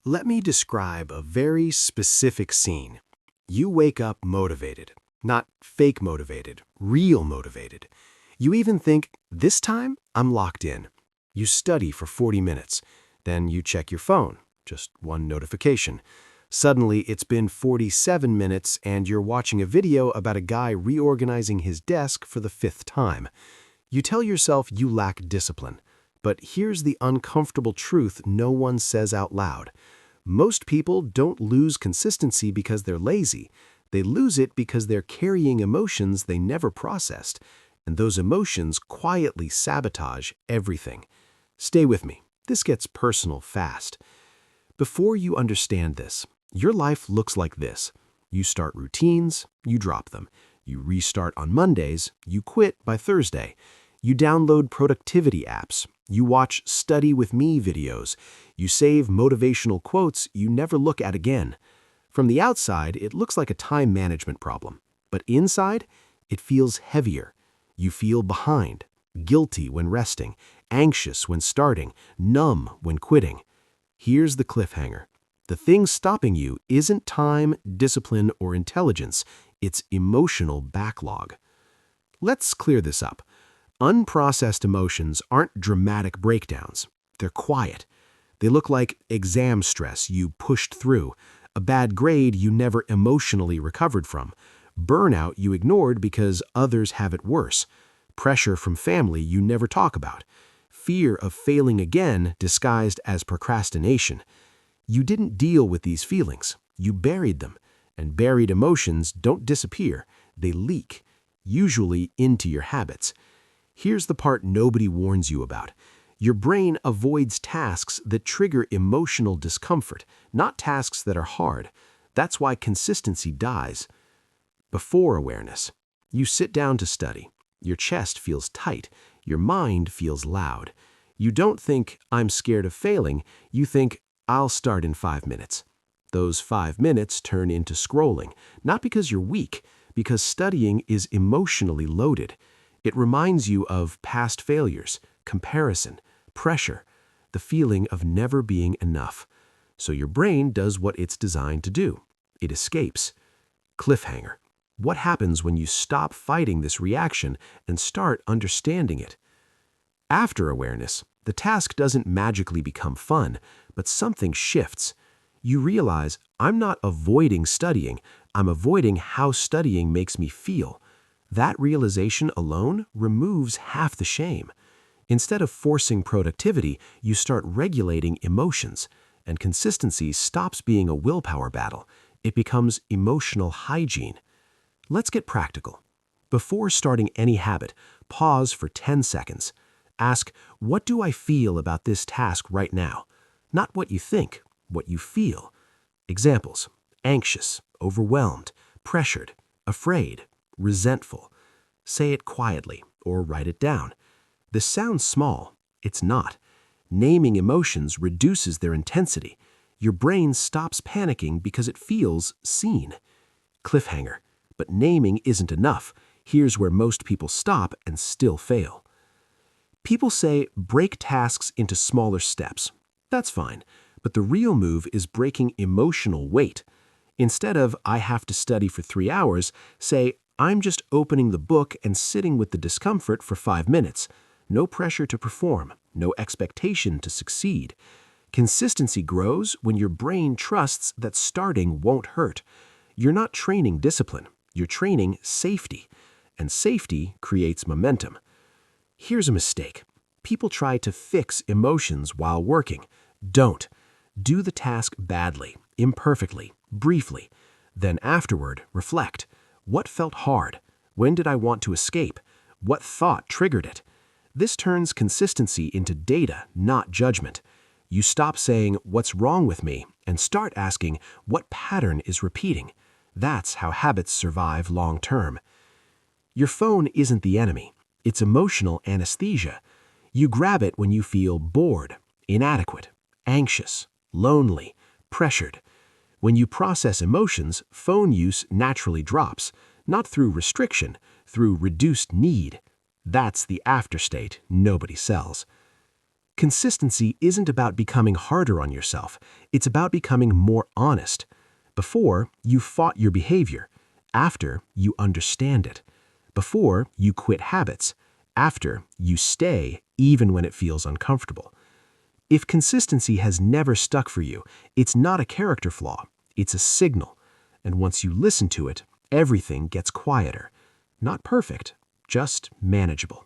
Let me describe a very specific scene. You wake up motivated, not fake motivated, real motivated. You even think, this time I'm locked in. You study for 40 minutes. Then you check your phone, just one notification. Suddenly, it's been 47 minutes and you're watching a video about a guy reorganizing his desk for the fifth time. You tell yourself you lack discipline. But here's the uncomfortable truth no one says out loud. Most people don't lose consistency because they're lazy. They lose it because they're carrying emotions they never processed, and those emotions quietly sabotage everything. Stay with me. This gets personal fast. Before you understand this, your life looks like this. You start routines, you drop them. You restart on Mondays, you quit by Thursday. You download productivity apps. You watch Study With Me videos. You save motivational quotes you never look at again. From the outside, it looks like a time management problem. But inside, it feels heavier. You feel behind, guilty when resting, anxious when starting, numb when quitting. Here's the cliffhanger. The thing stopping you isn't time, discipline, or intelligence. It's emotional backlog. Let's clear this up. Unprocessed emotions aren't dramatic breakdowns. They're quiet. They look like exam stress you pushed through, a bad grade you never emotionally recovered from, burnout you ignored because others have it worse, pressure from family you never talk about, fear of failing again disguised as procrastination. You didn't deal with these feelings. You buried them. And buried emotions don't disappear. They leak, usually into your habits. Here's the part nobody warns you about. Your brain avoids tasks that trigger emotional discomfort, not tasks that are hard. That's why consistency dies. Before awareness, you sit down to study. Your chest feels tight. Your mind feels loud. You don't think, I'm scared of failing. You think, I'll start in 5 minutes. Those 5 minutes turn into scrolling, not because you're weak, because studying is emotionally loaded. It reminds you of past failures, comparison, pressure, the feeling of never being enough. So your brain does what it's designed to do. It escapes. Cliffhanger. What happens when you stop fighting this reaction and start understanding it? After awareness, the task doesn't magically become fun, but something shifts. You realize, I'm not avoiding studying, I'm avoiding how studying makes me feel. That realization alone removes half the shame. Instead of forcing productivity, you start regulating emotions, and consistency stops being a willpower battle. It becomes emotional hygiene. Let's get practical. Before starting any habit, pause for 10 seconds. Ask, what do I feel about this task right now? Not what you think, what you feel. Examples: anxious, overwhelmed, pressured, afraid, resentful. Say it quietly or write it down. This sounds small. It's not. Naming emotions reduces their intensity. Your brain stops panicking because it feels seen. Cliffhanger. But naming isn't enough. Here's where most people stop and still fail. People say break tasks into smaller steps. That's fine, but the real move is breaking emotional weight. Instead of, I have to study for 3 hours, say, I'm just opening the book and sitting with the discomfort for 5 minutes. No pressure to perform, no expectation to succeed. Consistency grows when your brain trusts that starting won't hurt. You're not training discipline, you're training safety. And safety creates momentum. Here's a mistake. People try to fix emotions while working. Don't. Do the task badly, imperfectly, briefly. Then afterward, reflect. What felt hard? When did I want to escape? What thought triggered it? This turns consistency into data, not judgment. You stop saying, what's wrong with me? And start asking, what pattern is repeating? That's how habits survive long term. Your phone isn't the enemy. It's emotional anesthesia. You grab it when you feel bored, inadequate, anxious, lonely, pressured. When you process emotions, phone use naturally drops, not through restriction, through reduced need. That's the afterstate nobody sells. Consistency isn't about becoming harder on yourself. It's about becoming more honest. Before, you fought your behavior. After, you understand it. Before, you quit habits. After, you stay even when it feels uncomfortable. If consistency has never stuck for you, it's not a character flaw. It's a signal. And once you listen to it, everything gets quieter. Not perfect, just manageable.